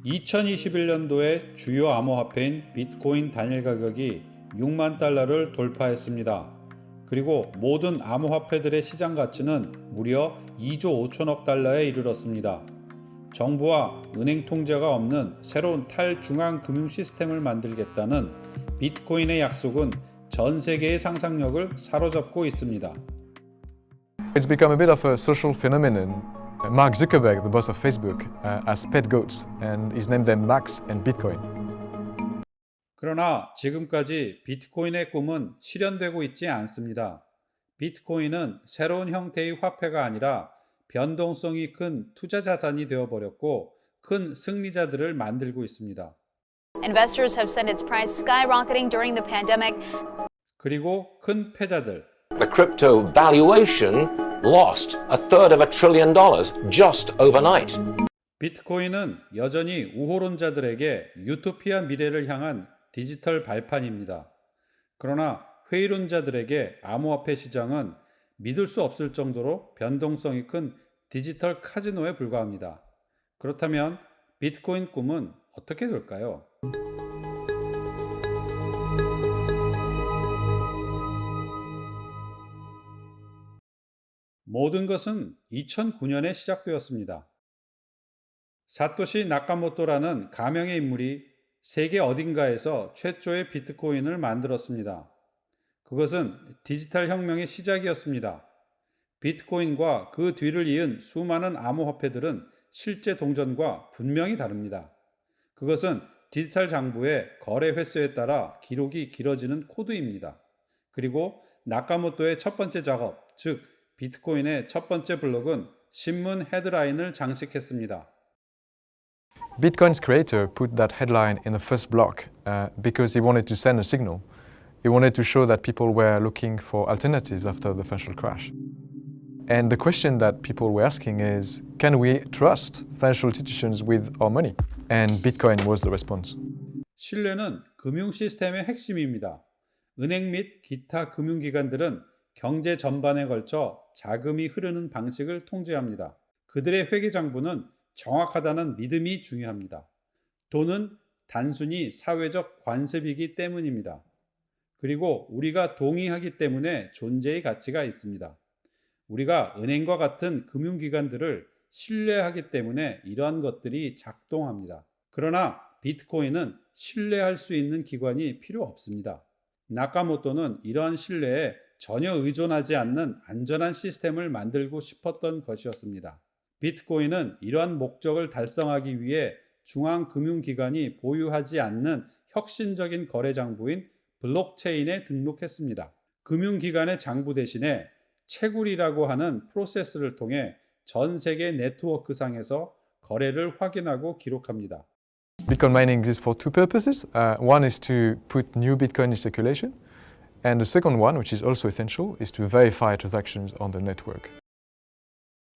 2021년도에 주요 암호화폐인 비트코인 단일 가격이 6만 달러를 돌파했습니다. 그리고 모든 암호화폐들의 시장 가치는 무려 2조 5천억 달러에 이르렀습니다. 정부와 은행 통제가 없는 새로운 탈중앙 금융 시스템을 만들겠다는 비트코인의 약속은 전 세계의 상상력을 사로잡고 있습니다. It's become a bit of a social phenomenon. Mark Zuckerberg, the boss of Facebook, has pet goats and he's named them Max and Bitcoin. 그러나 지금까지 비트코인의 꿈은 실현되고 있지 않습니다. 비트코인은 새로운 형태의 화폐가 아니라 변동성이 큰 투자 자산이 되어버렸고 큰 승리자들을 만들고 있습니다. Investors have seen its price skyrocketing during the pandemic. 그리고 큰 패자들, The crypto valuation lost $1/3 trillion just overnight. 비트코인은 여전히 우호론자들에게 유토피아 미래를 향한 디지털 발판입니다. 그러나 회의론자들에게 암호화폐 시장은 믿을 수 없을 정도로 변동성이 큰 디지털 카지노에 불과합니다. 그렇다면 비트코인 꿈은 어떻게 될까요? 모든 것은 2009년에 시작되었습니다. 사토시 나카모토라는 가명의 인물이 세계 어딘가에서 최초의 비트코인을 만들었습니다. 그것은 디지털 혁명의 시작이었습니다. 비트코인과 그 뒤를 이은 수많은 암호화폐들은 실제 동전과 분명히 다릅니다. 그것은 디지털 장부의 거래 횟수에 따라 기록이 길어지는 코드입니다. 그리고 나카모토의 첫 번째 작업, 즉 비트코인의 첫 번째 블록은 신문 헤드라인을 장식했습니다. Bitcoin's creator put that headline in the first block because he wanted to send a signal. He wanted to show that people were looking for alternatives after the financial crash. And the question that people were asking is, can we trust financial institutions with our money? And Bitcoin was the response. 신뢰는 금융 시스템의 핵심입니다. 은행 및 기타 금융기관들은 경제 전반에 걸쳐 자금이 흐르는 방식을 통제합니다. 그들의 회계장부는 정확하다는 믿음이 중요합니다. 돈은 단순히 사회적 관습이기 때문입니다. 그리고 우리가 동의하기 때문에 존재의 가치가 있습니다. 우리가 은행과 같은 금융기관들을 신뢰하기 때문에 이러한 것들이 작동합니다. 그러나 비트코인은 신뢰할 수 있는 기관이 필요 없습니다. 나카모토는 이러한 신뢰에 전혀 의존하지 않는 안전한 시스템을 만들고 싶었던 것이었습니다. 비트코인은 이러한 목적을 달성하기 위해 중앙금융기관이 보유하지 않는 혁신적인 거래 장부인 블록체인에 등록했습니다. 금융기관의 장부 대신에 채굴이라고 하는 프로세스를 통해 전 세계 네트워크상에서 거래를 확인하고 기록합니다. Bitcoin mining exists for two purposes. One is to put new Bitcoin in circulation. And the second one, which is also essential, is to verify transactions on the network.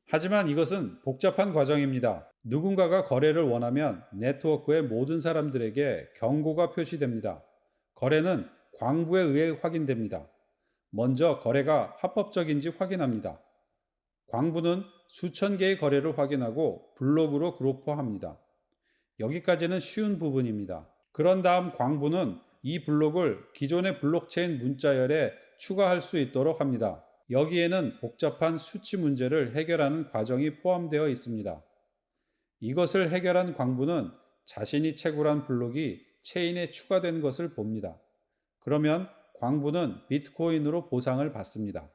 하지만 이것은 복잡한 과정입니다. 누군가가 거래를 원하면 네트워크의 모든 사람들에게 경고가 표시됩니다. 거래는 광부에 의해 확인됩니다. 먼저 거래가 합법적인지 확인합니다. 광부는 수천 개의 거래를 확인하고 블록으로 그룹화합니다. 여기까지는 쉬운 부분입니다. 그런 다음 광부는 이 블록을 기존의 블록체인 문자열에 추가할 수 있도록 합니다. 여기에는 복잡한 수치 문제를 해결하는 과정이 포함되어 있습니다. 이것을 해결한 광부는 자신이 채굴한 블록이 체인에 추가된 것을 봅니다. 그러면 광부는 비트코인으로 보상을 받습니다.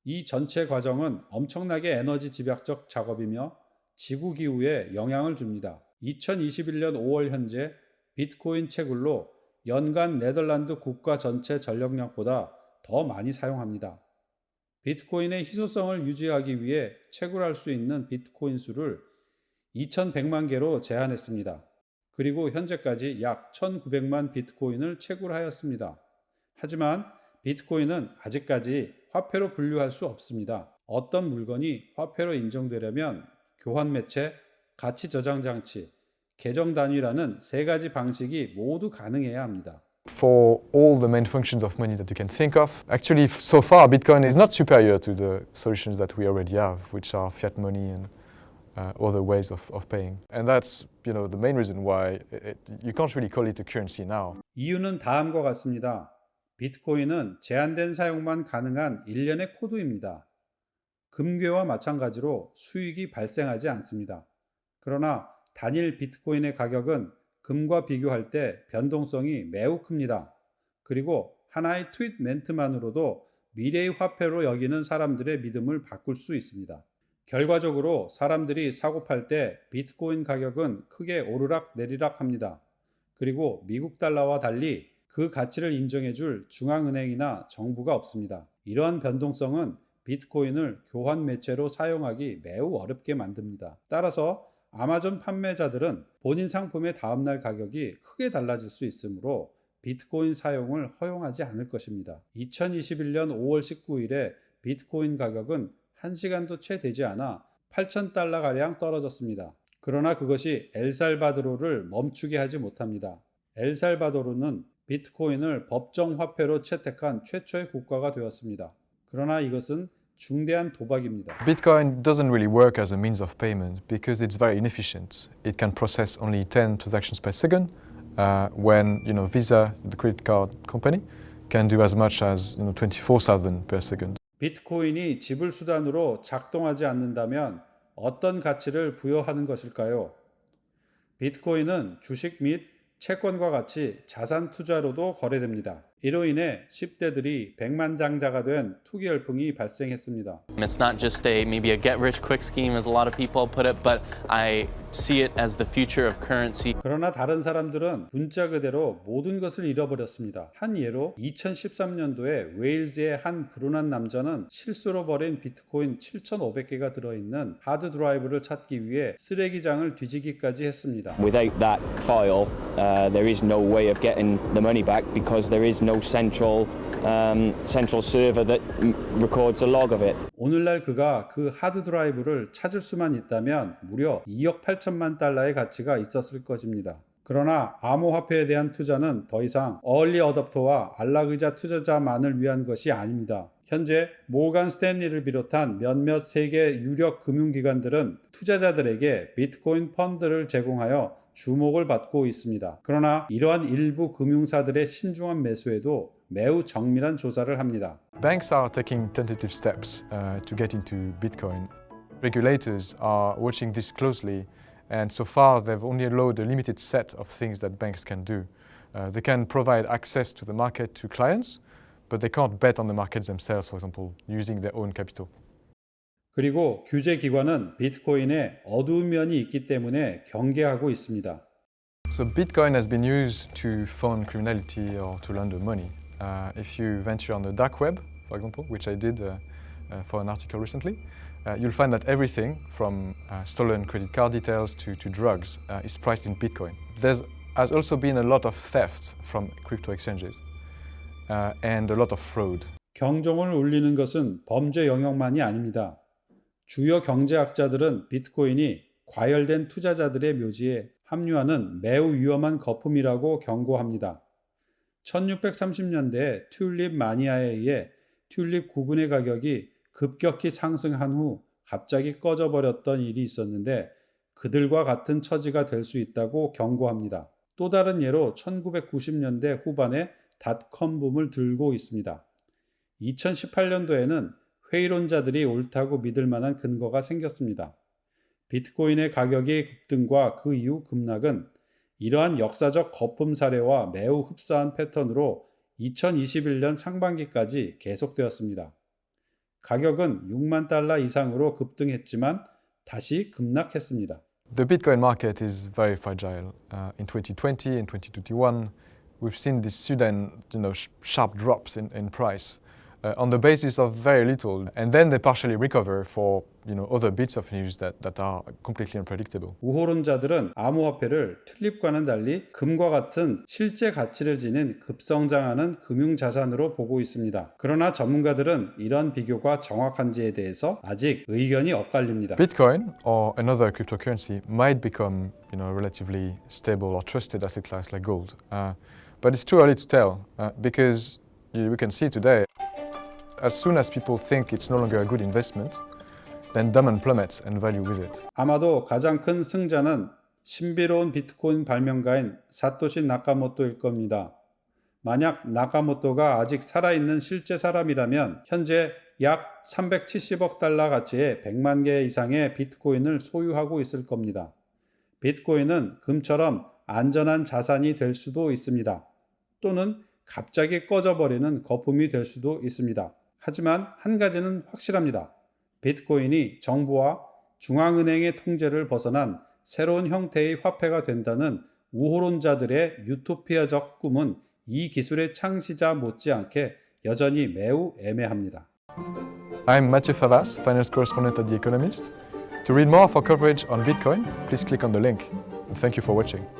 이 전체 과정은 엄청나게 에너지 집약적 작업이며 지구기후에 영향을 줍니다. 2021년 5월 현재 비트코인 채굴로 연간 네덜란드 국가 전체 전력량보다 더 많이 사용합니다. 비트코인의 희소성을 유지하기 위해 채굴할 수 있는 비트코인 수를 2100만 개로 제한했습니다. 그리고 현재까지 약 1900만 비트코인을 채굴하였습니다. 하지만 비트코인은 아직까지 화폐로 분류할 수 없습니다. 어떤 물건이 화폐로 인정되려면 교환 매체, 가치 저장 장치, 계정 단위라는 세 가지 방식이 모두 가능해야 합니다. For all the main functions of money that you can think of, actually, so far, Bitcoin is not superior to the solutions that we already have, which are fiat money and other ways of paying. And that's the main reason why you can't really call it a currency now. 이유는 다음과 같습니다. 비트코인은 제한된 사용만 가능한 일련의 코드입니다. 금괴와 마찬가지로 수익이 발생하지 않습니다. 그러나 단일 비트코인의 가격은 금과 비교할 때 변동성이 매우 큽니다. 그리고 하나의 트윗 멘트만으로도 미래의 화폐로 여기는 사람들의 믿음을 바꿀 수 있습니다. 결과적으로 사람들이 사고 팔 때 비트코인 가격은 크게 오르락 내리락 합니다. 그리고 미국 달러와 달리 그 가치를 인정해줄 중앙은행이나 정부가 없습니다. 이러한 변동성은 비트코인을 교환 매체로 사용하기 매우 어렵게 만듭니다. 따라서 아마존 판매자들은 본인 상품의 다음날 가격이 크게 달라질 수 있으므로 비트코인 사용을 허용하지 않을 것입니다. 2021년 5월 19일에 비트코인 가격은 1시간도 채 되지 않아 8,000달러가량 떨어졌습니다. 그러나 그것이 엘살바도르를 멈추게 하지 못합니다. 엘살바도르는 비트코인을 법정 화폐로 채택한 최초의 국가가 되었습니다. 그러나 이것은 중대한 도박입니다. Bitcoin doesn't really work as a means of payment because it's very inefficient. It can process only 10 transactions per second, when Visa, the credit card company, can do as much as 24,000 per second. 비트코인이 지불 수단으로 작동하지 않는다면 어떤 가치를 부여하는 것일까요? 비트코인은 주식 및 채권과 같이 자산 투자로도 거래됩니다. 이로 인해 10대들이 백만장자가 된 투기 열풍이 발생했습니다. It's not just maybe a get-rich-quick scheme as a lot of people put it, but I see it as the future of currency. 그러나 다른 사람들은 문자 그대로 모든 것을 잃어버렸습니다. 한 예로 2013년도에 웨일즈의 한 불운한 남자는 실수로 버린 비트코인 7,500개가 들어있는 하드 드라이브를 찾기 위해 쓰레기장을 뒤지기까지 했습니다. Without that file, there is no way of getting the money back because there is no central server that records a log of it. 오늘날 그가 그 하드 드라이브를 찾을 수만 있다면 무려 2억 8천만 달러의 가치가 있었을 것입니다. 그러나 암호화폐에 대한 투자는 더 이상 얼리 어댑터와 안락의자 투자자만을 위한 것이 아닙니다. 현재 모건 스탠리를 비롯한 몇몇 세계 유력 금융기관들은 투자자들에게 비트코인 펀드를 제공하여 주목을 받고 있습니다. 그러나 이러한 일부 금융사들의 신중한 매수에도 매우 정밀한 조사를 합니다. Banks are taking tentative steps to get into Bitcoin. Regulators are watching this closely, and so far they've only allowed a limited set of things that banks can do. They can provide access to the market to clients, but they can't bet on the markets themselves, for example, using their own capital. 그리고 규제기관은 비트코인에 어두운 면이 있기 때문에 경계하고 있습니다. So Bitcoin has been used to fund criminality or to launder money. If you venture on the dark web, for example, which I did for an article recently, you'll find that everything from stolen credit card details to drugs is priced in Bitcoin. There has also been a lot of theft from crypto exchanges and a lot of fraud. 경종을 울리는 것은 범죄 영역만이 아닙니다. 주요 경제학자들은 비트코인이 과열된 투자자들의 묘지에 합류하는 매우 위험한 거품이라고 경고합니다. 1630년대에 튤립 마니아에 의해 튤립 구근의 가격이 급격히 상승한 후 갑자기 꺼져버렸던 일이 있었는데 그들과 같은 처지가 될 수 있다고 경고합니다. 또 다른 예로 1990년대 후반에 닷컴 붐을 들고 있습니다. 2018년도에는 회의론자들이 옳다고 믿을 만한 근거가 생겼습니다. 비트코인의 가격의 급등과 그 이후 급락은 이러한 역사적 거품 사례와 매우 흡사한 패턴으로 2021년 상반기까지 계속되었습니다. 가격은 6만 달러 이상으로 급등했지만 다시 급락했습니다. The Bitcoin market is very fragile. In 2020 and 2021, we've seen these sudden, sharp drops in price. On the basis of very little, and then they partially recover for other bits of news that are completely unpredictable. 우호론자들은 암호화폐를 튤립과는 달리 금과 같은 실제 가치를 지닌 급성장하는 금융자산으로 보고 있습니다. 그러나 전문가들은 이런 비교가 정확한지에 대해서 아직 의견이 엇갈립니다. Bitcoin or another cryptocurrency might become relatively stable or trusted asset class like gold, but it's too early to tell because we can see today. As soon as people think it's no longer a good investment, then demand plummets and value with it. 아마도 가장 큰 승자는 신비로운 비트코인 발명가인 사토시 나카모토일 겁니다. 만약 나카모토가 아직 살아있는 실제 사람이라면 현재 약 370억 달러 가치의 100만 개 이상의 비트코인을 소유하고 있을 겁니다. 비트코인은 금처럼 안전한 자산이 될 수도 있습니다. 또는 갑자기 꺼져버리는 거품이 될 수도 있습니다. 하지만 한 가지는 확실합니다. 비트코인이 정부와 중앙은행의 통제를 벗어난 새로운 형태의 화폐가 된다는 우호론자들의 유토피아적 꿈은 이 기술의 창시자 못지않게 여전히 매우 애매합니다. I'm Mathieu Favas, finance correspondent at The Economist. To read more of our coverage on Bitcoin, please click on the link. Thank you for watching.